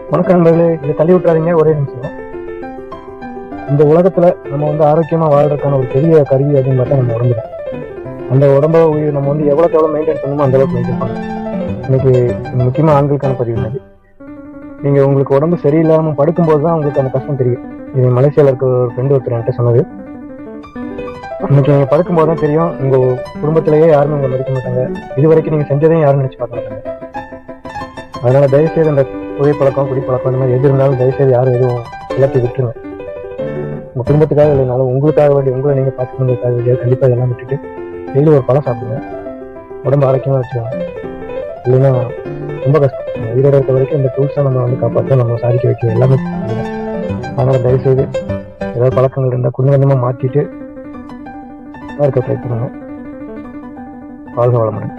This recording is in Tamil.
வணக்கம் நண்பர்களே, இதை தள்ளி விட்டுறாதீங்க. ஒரே நிமிஷம். இந்த உலகத்துல நம்ம ஆரோக்கியமா வாழ்றதுக்கான ஒரு பெரிய கருவி அப்படின்னு பார்த்தா நம்ம உடம்பு தான். அந்த உடம்ப நம்ம எவ்வளோக்கு எவ்வளோ மெயின்டைன் பண்ணணுமோ அந்த அளவுக்கு மெயின்டைன் பண்ணணும். இன்னைக்கு முக்கியமா ஆண்களுக்கான பதிவு என்னது, நீங்க உங்களுக்கு உடம்பு சரியில்லாம படுக்கும்போது தான் உங்களுக்கு அந்த கஷ்டம் தெரியும். இது மலேசியால இருக்க ஒரு ஃப்ரெண்டு ஒருத்தர் என்கிட்ட சொன்னது. இன்னைக்கு நீங்க படுக்கும்போது தான் தெரியும், உங்க குடும்பத்திலேயே யாருமே உங்களை மதிக்க மாட்டாங்க. இது வரைக்கும் நீங்க செஞ்சதையும் யாரும் நினைச்சு பார்க்க மாட்டாங்க. அதனால தயவுசெய்து அந்த புகைப்பழக்கம் குடிப்பழக்கம் இந்த மாதிரி எது இருந்தாலும் தயவுசெய்து யாரும் எதுவும் எல்லாத்தையும் விட்டுருங்க. உங்க குடும்பத்துக்காக இல்லைனாலும் உங்களுக்காக வேண்டிய உங்களை நீங்க பார்த்துக்கிறதுக்காக வேண்டிய கண்டிப்பா இதெல்லாம் விட்டுட்டு டெய்லி ஒரு பழம் சாப்பிடுங்க. உடம்பு ஆரோக்கியமா வச்சுக்கோங்க. இல்லைன்னா ரொம்ப கஷ்டம். உயிரோட இருக்க வரைக்கும் இந்த டூல்ஸ் தான் நம்ம காப்பாற்ற, நம்ம சாதிக்க வைக்க எல்லாமே. அதனால தயவுசெய்து ஏதாவது பழக்கங்கள் இருந்தால் கொஞ்சம் கொஞ்சமா மாற்றிட்டு இருக்க ட்ரை பண்ணுங்க. வாழ்க வளமுடன்.